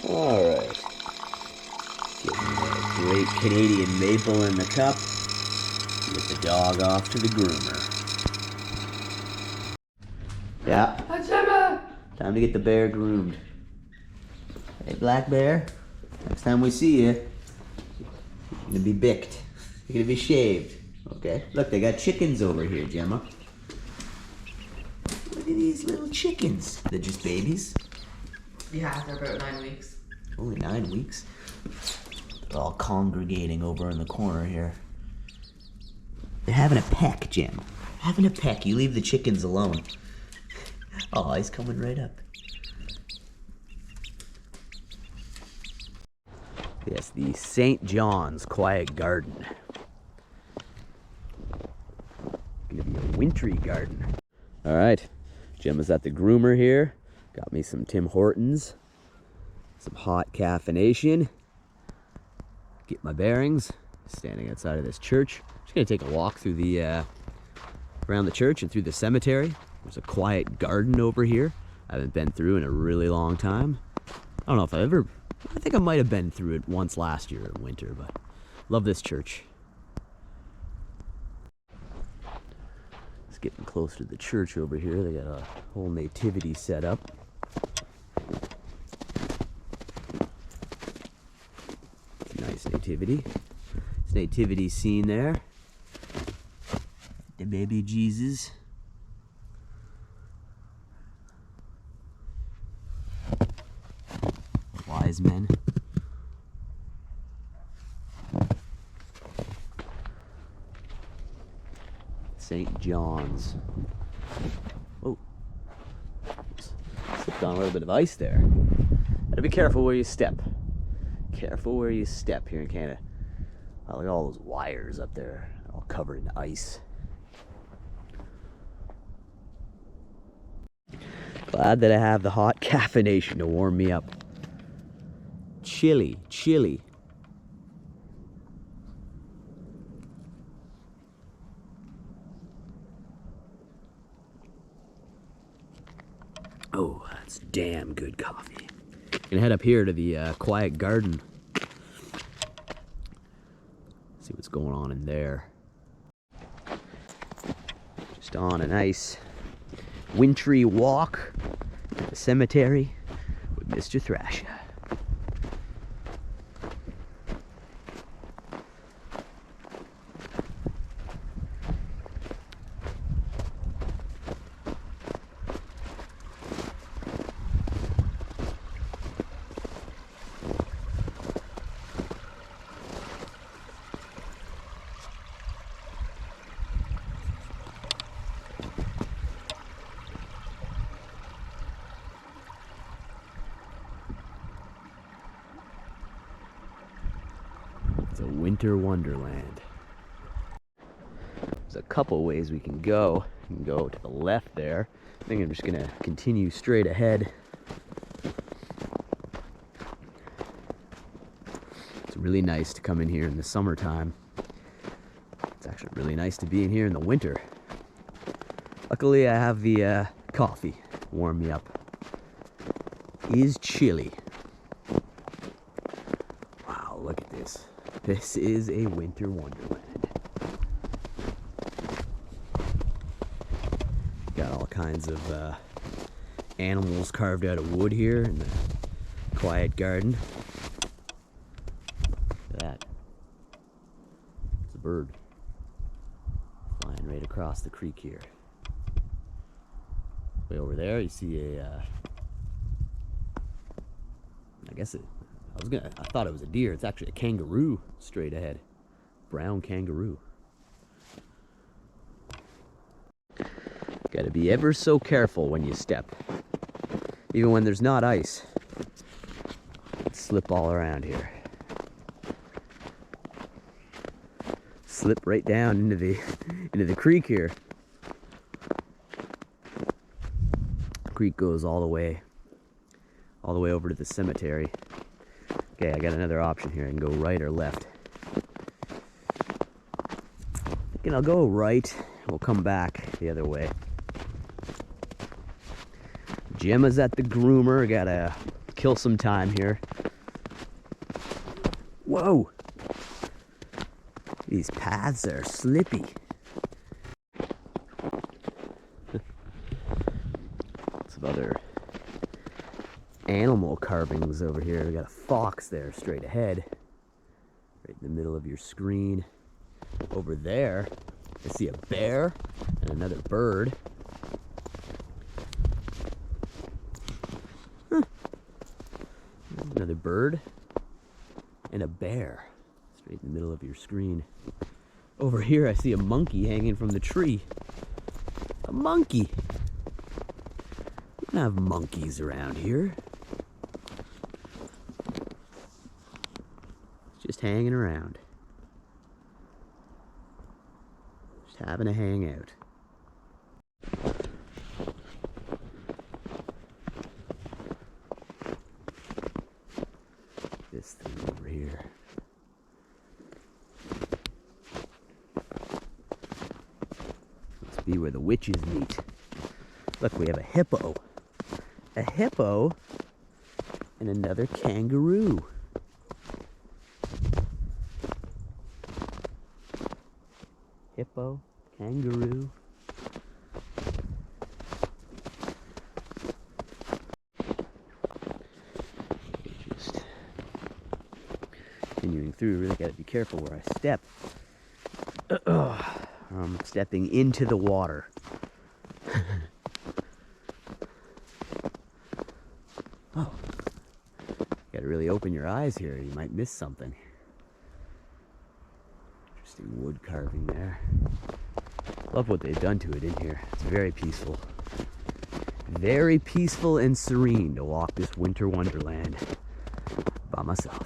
Alright. Getting a great Canadian maple in the cup. Get the dog off to the groomer. Yeah. Hi, Jemma! Time to get the bear groomed. Hey, Black Bear. Next time we see you, you're gonna be bicked. You're gonna be shaved. Okay? Look, they got chickens over here, Jemma. Look at these little chickens. They're just babies. Yeah, they're about 9 weeks. Only 9 weeks. They're all congregating over in the corner here. They're having a peck, Jim. Having a peck. You leave the chickens alone. Oh, he's coming right up. Yes, the St. John's Quiet Garden. Gonna be a wintry garden. All right, Gemma's at the groomer here. Got me some Tim Hortons, some hot caffeination. Get my bearings. Standing outside of this church. Just gonna take a walk through the around the church and through the cemetery. There's a quiet garden over here. I haven't been through in a really long time. I don't know if I think I might have been through it once last year in winter, but love this church. It's getting close to the church over here. They got a whole nativity set up. Nice nativity. It's nativity scene there. The baby Jesus. Wise men. St. John's. Oh, slipped on a little bit of ice there. Gotta be careful where you step. Careful where you step here in Canada. Oh, look at all those wires up there, all covered in ice. Glad that I have the hot caffeination to warm me up. Chilly, chilly. Oh, that's damn good coffee. Gonna head up here to the quiet garden. See what's going on in there. Just on a nice wintry walk to the cemetery with Mr. Thrasha. It's a winter wonderland. There's a couple ways we can go. We can go to the left there. I think I'm just gonna continue straight ahead. It's really nice to come in here in the summertime. It's actually really nice to be in here in the winter. Luckily I have the coffee to warm me up. It is chilly. Wow, look at this. This is a winter wonderland. Got all kinds of animals carved out of wood here in the quiet garden. Look at that. It's a bird flying right across the creek here. Way over there you see a I thought it was a deer. It's actually a kangaroo straight ahead. Brown kangaroo. Gotta be ever so careful when you step. Even when there's not ice. Slip all around here. Slip right down into the creek here. The creek goes all the way over to the cemetery. Okay, I got another option here. I can go right or left. Thinking I'll go right. We'll come back the other way. Gemma's at the groomer. Got a kill some time here. Whoa! These paths are slippy. Some other animal carvings over here. We got a fox there straight ahead, right in the middle of your screen. Over there, I see a bear and another bird. Huh. Another bird and a bear straight in the middle of your screen. Over here, I see a monkey hanging from the tree. A monkey. We don't have monkeys around here. Just hanging around. Just having a hangout. This thing over here. Must be where the witches meet. Look, we have a hippo. A hippo and another kangaroo. Hippo, kangaroo. Just continuing through, really got to be careful where I step. I'm stepping into the water. Oh, got to really open your eyes here. You might miss something. Interesting wood carving there. Love what they've done to it in here. It's very peaceful. Very peaceful and serene to walk this winter wonderland by myself.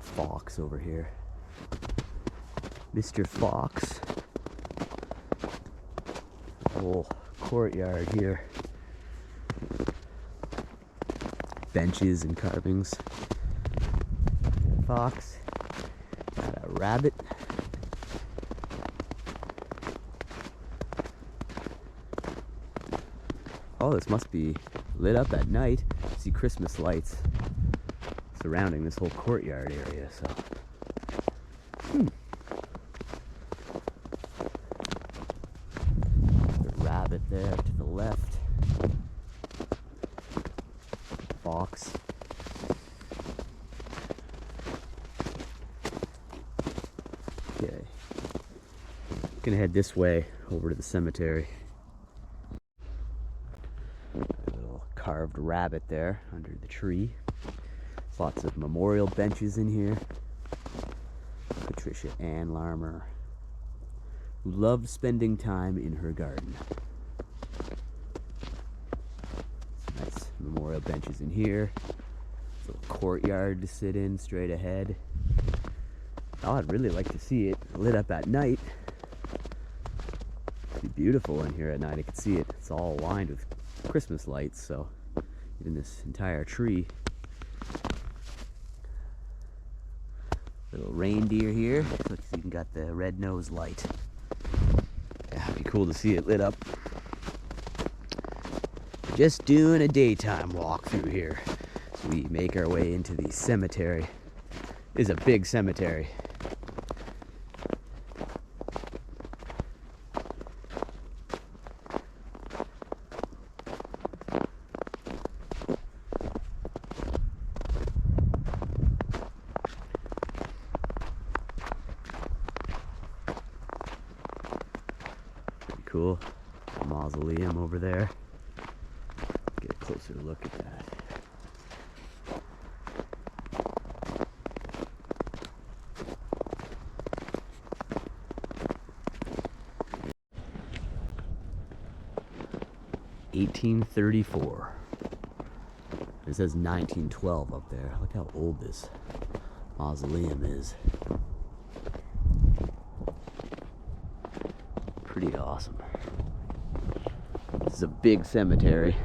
Fox over here. Mr. Fox. Whole courtyard here. Benches and carvings. Fox. Got a rabbit. Oh, this must be lit up at night. See Christmas lights surrounding this whole courtyard area, so. The rabbit there to the left. Fox. Okay. Gonna head this way over to the cemetery. Carved rabbit there under the tree. Lots of memorial benches in here. Patricia Ann Larmer, who loved spending time in her garden. Some nice memorial benches in here. A little courtyard to sit in straight ahead. Oh, I'd really like to see it lit up at night. It'd be beautiful in here at night. I could see it. It's all lined with Christmas lights, so even this entire tree. Little reindeer here. Looks like you got the red nose light. Yeah, it'd be cool to see it lit up. Just doing a daytime walk through here as we make our way into the cemetery. It is a big cemetery. Cool. Mausoleum over there. Get a closer look at that. (1834). It says 1912 up there. Look how old this mausoleum is. Pretty awesome. This is a big cemetery.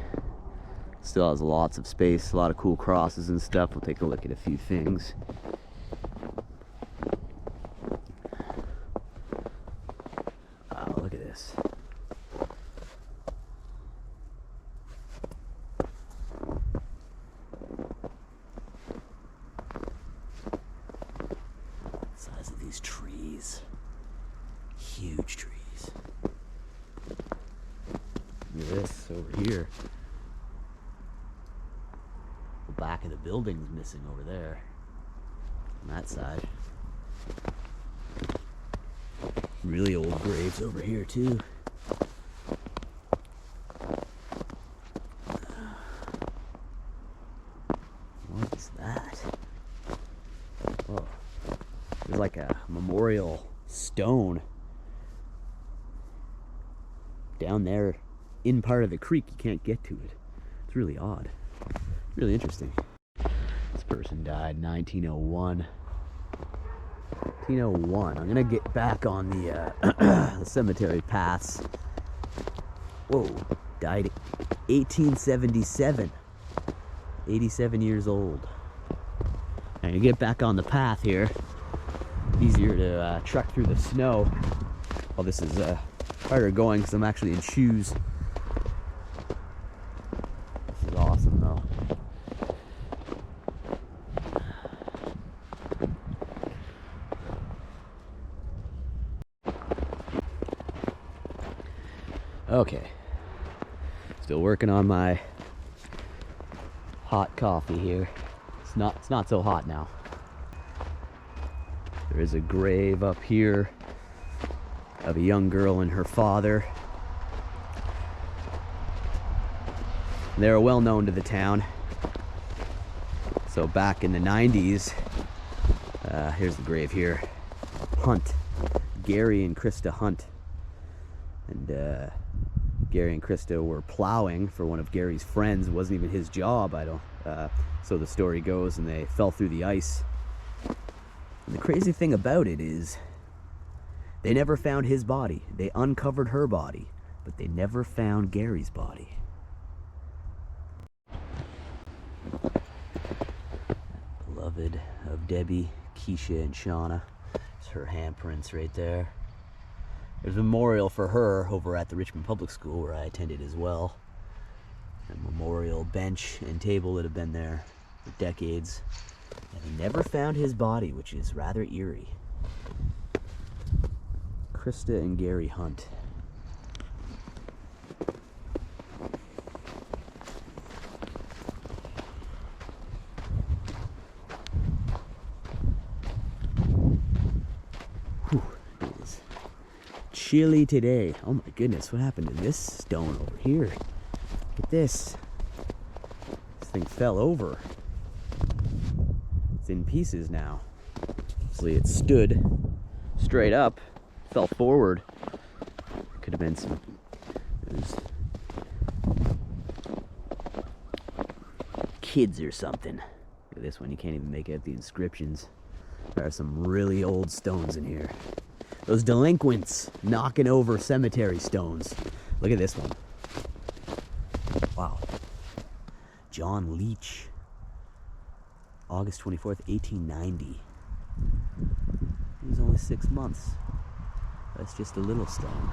Still has lots of space, a lot of cool crosses and stuff. We'll take a look at a few things. Wow, look at this. Look at this over here. The back of the building's missing over there. On that side. Really old graves over here too. What is that? Oh, there's like a memorial stone down there in part of the creek. You can't get to it. It's really odd. Really interesting. This person died in 1901. 1901. I'm gonna get back on the, the cemetery paths. Whoa, died 1877. 87 years old. I'm gonna get back on the path here. Easier to trek through the snow. Well, this is harder going because I'm actually in shoes. This is awesome though. Okay, still working on my hot coffee here. It's not so hot now. There is a grave up here of a young girl and her father. They're well known to the town. So back in the 90s, here's the grave here. Hunt, Gary and Krista Hunt. And Gary and Krista were plowing for one of Gary's friends. It wasn't even his job, so the story goes, and they fell through the ice. And the crazy thing about it is they never found his body. They uncovered her body, but they never found Gary's body. Beloved of Debbie, Keisha, and Shauna. It's her handprints right there. There's a memorial for her over at the Richmond Public School where I attended as well. A memorial bench and table that have been there for decades. And they never found his body, which is rather eerie. Krista and Gary Hunt. Whew, it is chilly today. Oh my goodness, what happened to this stone over here? Look at this. This thing fell over. It's in pieces now. Obviously it stood straight up, fell forward. Could have been some kids or something. Look at this one, you can't even make out the inscriptions. There are some really old stones in here. Those delinquents knocking over cemetery stones. Look at this one. Wow. John Leach. August 24th, 1890. He was only 6 months. That's just a little stone.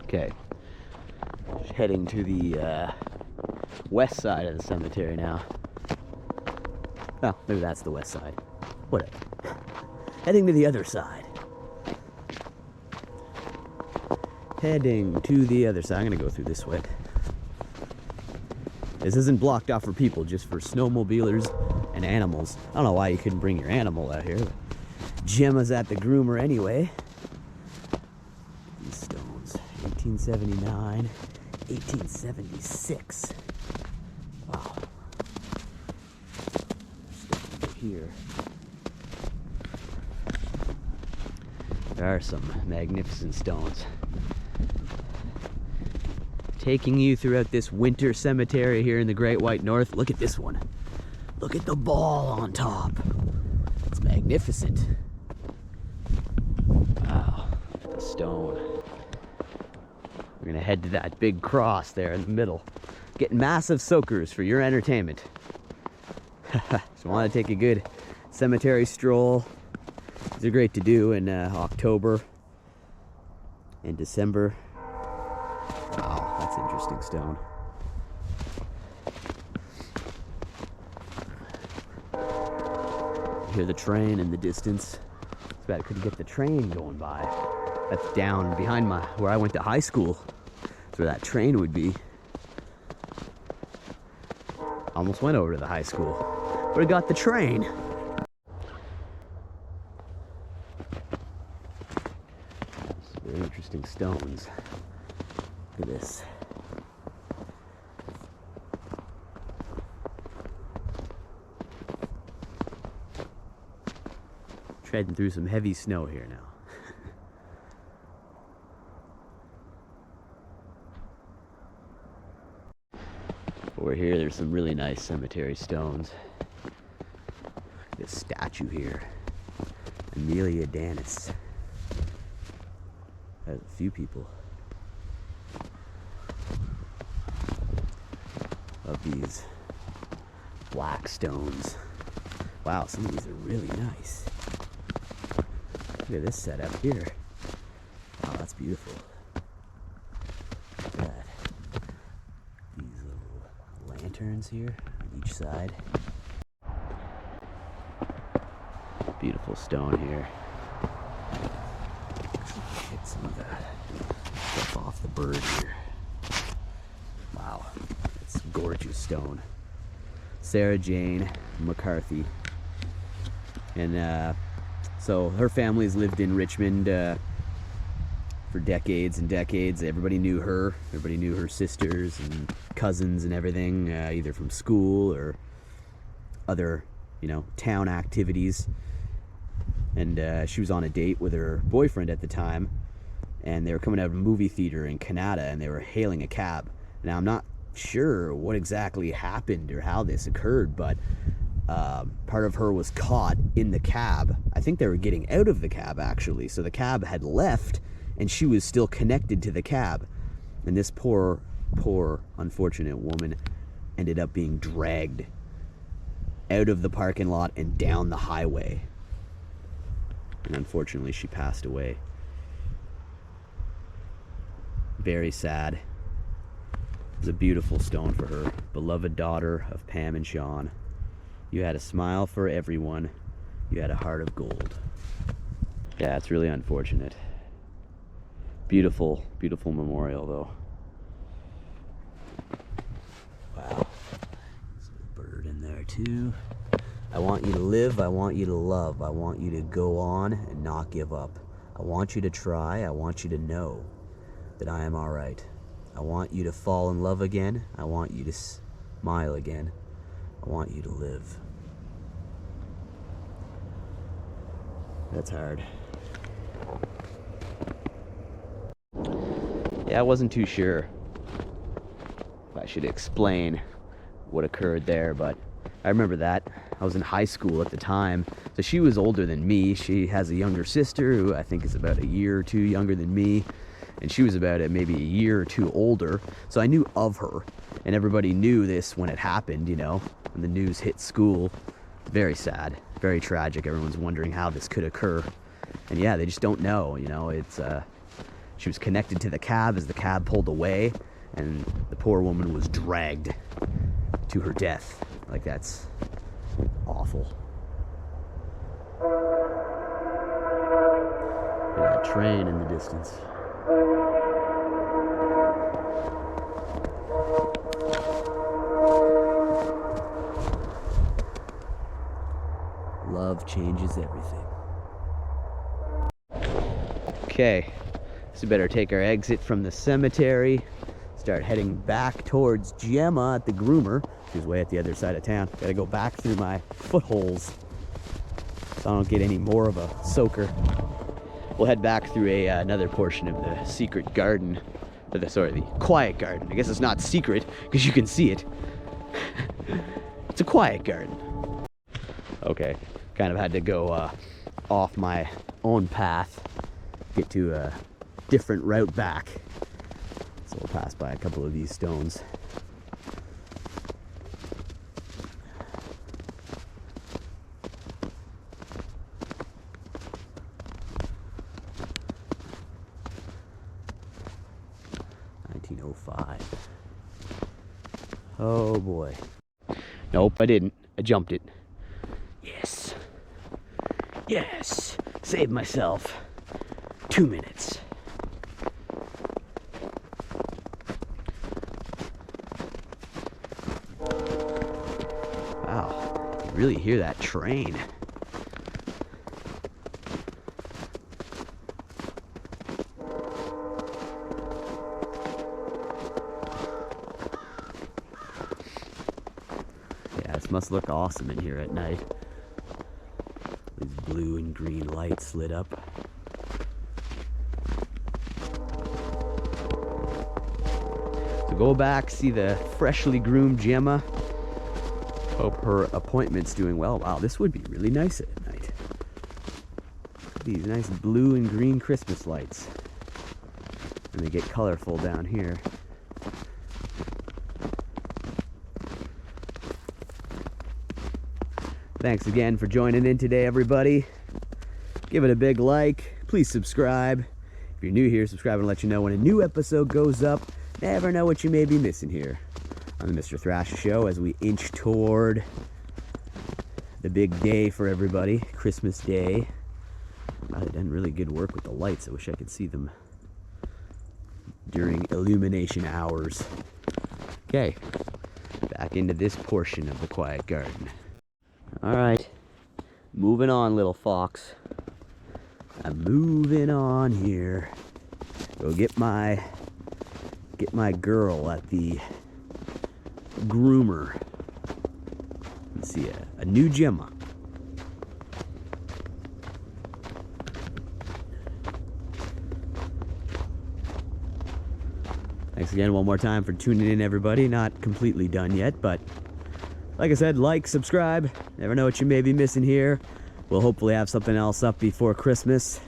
Okay. Heading to the west side of the cemetery now. Oh, maybe that's the west side. Whatever. Heading to the other side. Heading to the other side. I'm gonna go through this way. This isn't blocked off for people, just for snowmobilers and animals. I don't know why you couldn't bring your animal out here, but Jemma's at the groomer anyway. These stones, 1879, 1876. Wow. Stone over here. There are some magnificent stones. Taking you throughout this winter cemetery here in the Great White North. Look at this one. Look at the ball on top. It's magnificent. Wow, the stone. We're gonna head to that big cross there in the middle. Getting massive soakers for your entertainment. So want to take a good cemetery stroll. These are great to do in October and December. Wow, that's an interesting stone. Hear the train in the distance. It's bad I couldn't get the train going by. That's down behind where I went to high school. That's where that train would be. Almost went over to the high school, but I got the train. Some very interesting stones. Look at this. Treading through some heavy snow here now. Over here, there's some really nice cemetery stones. This statue here, Amelia Danis. There's a few people of these black stones. Wow, some of these are really nice. Look at this setup here. Wow, that's beautiful. Look at that. These little lanterns here on each side. Beautiful stone here. Get some of the stuff off the bird here. Wow, it's gorgeous stone. Sarah Jane McCarthy. And so her family's lived in Richmond for decades and decades. Everybody knew her. Everybody knew her sisters and cousins and everything, either from school or other, town activities. And she was on a date with her boyfriend at the time, and they were coming out of a movie theater in Canada, and they were hailing a cab. Now, I'm not sure what exactly happened or how this occurred, but part of her was caught in the cab. I think they were getting out of the cab, actually. So the cab had left, and she was still connected to the cab. And this poor, unfortunate woman ended up being dragged out of the parking lot and down the highway. And unfortunately, she passed away. Very sad. It was a beautiful stone for her. Beloved daughter of Pam and Sean. You had a smile for everyone. You had a heart of gold. Yeah, it's really unfortunate. Beautiful, beautiful memorial, though. Wow. There's a bird in there, too. I want you to live. I want you to love. I want you to go on and not give up. I want you to try. I want you to know that I am all right. I want you to fall in love again. I want you to smile again. I want you to live. That's hard. Yeah, I wasn't too sure if I should explain what occurred there, but I remember that. I was in high school at the time, so she was older than me. She has a younger sister who I think is about a year or two younger than me, and she was about maybe a year or two older, so I knew of her, and everybody knew this when it happened, when the news hit school. Very sad, very tragic. Everyone's wondering how this could occur, and yeah, they just don't know. It's she was connected to the cab as the cab pulled away, and the poor woman was dragged to her death. Like, that's awful. Look at that train in the distance. Love changes everything. Okay, so we better take our exit from the cemetery, start heading back towards Jemma at the groomer. She's way at the other side of town. Gotta go back through my footholes so I don't get any more of a soaker. We'll head back through another portion of the secret garden. The quiet garden. I guess it's not secret because you can see it. It's a quiet garden. Okay, kind of had to go off my own path, get to a different route back. So we'll pass by a couple of these stones. Oh boy. Nope, I didn't. I jumped it. Yes. Yes. Saved myself 2 minutes. Really hear that train. Yeah, this must look awesome in here at night. These blue and green lights lit up. So go back, see the freshly groomed Jemma. Hope her appointment's doing well. Wow, this would be really nice at night. These nice blue and green Christmas lights. And they get colorful down here. Thanks again for joining in today, everybody. Give it a big like. Please subscribe. If you're new here, subscribe and let you know when a new episode goes up. Never know what you may be missing here on the Mr. Thrasha Show as we inch toward the big day for everybody, Christmas Day. I've done really good work with the lights. I wish I could see them during illumination hours. Okay, back into this portion of the quiet garden. All right, moving on, little fox. I'm moving on here. Go get my girl at the groomer. Let's see, a new Jemma. Thanks again one more time for tuning in, everybody. Not completely done yet, but like I said, like, subscribe. Never know what you may be missing here. We'll hopefully have something else up before Christmas.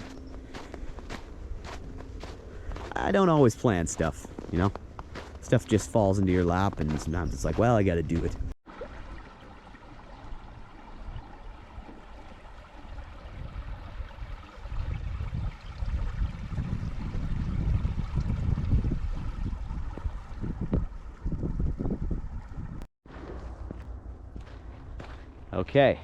I don't always plan stuff, you know? Stuff just falls into your lap, and sometimes it's like, well, I gotta do it. Okay.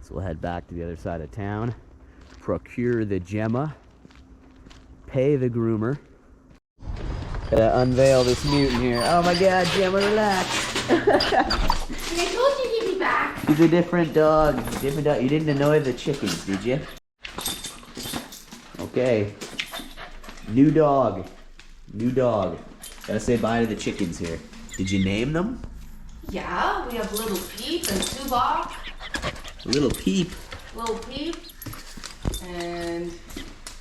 So we'll head back to the other side of town, procure the Jemma, pay the groomer. Gotta unveil this mutant here. Oh my god, Jemma, relax. I told you he'd be back. He's a different dog. Different dog. You didn't annoy the chickens, did you? Okay. New dog. New dog. Gotta say bye to the chickens here. Did you name them? Yeah, we have Little Peep and Tuvok. Little Peep. Little Peep. And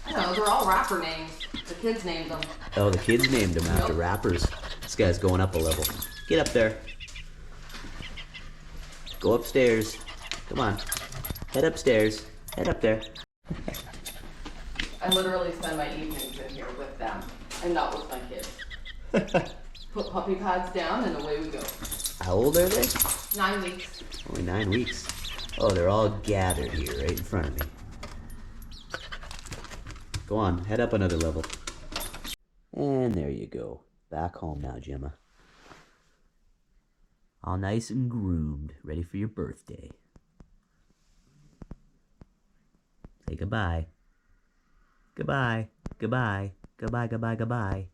I don't know, they're all rapper names. The kids named them. Oh, the kids named them after rappers. This guy's going up a level. Get up there. Go upstairs. Come on. Head upstairs. Head up there. I literally spend my evenings in here with them and not with my kids. Put puppy pads down and away we go. How old are they? 9 weeks. Only 9 weeks. Oh, they're all gathered here right in front of me. Go on, head up another level. And there you go. Back home now, Jemma. All nice and groomed, ready for your birthday. Say goodbye. Goodbye. Goodbye. Goodbye, goodbye, goodbye.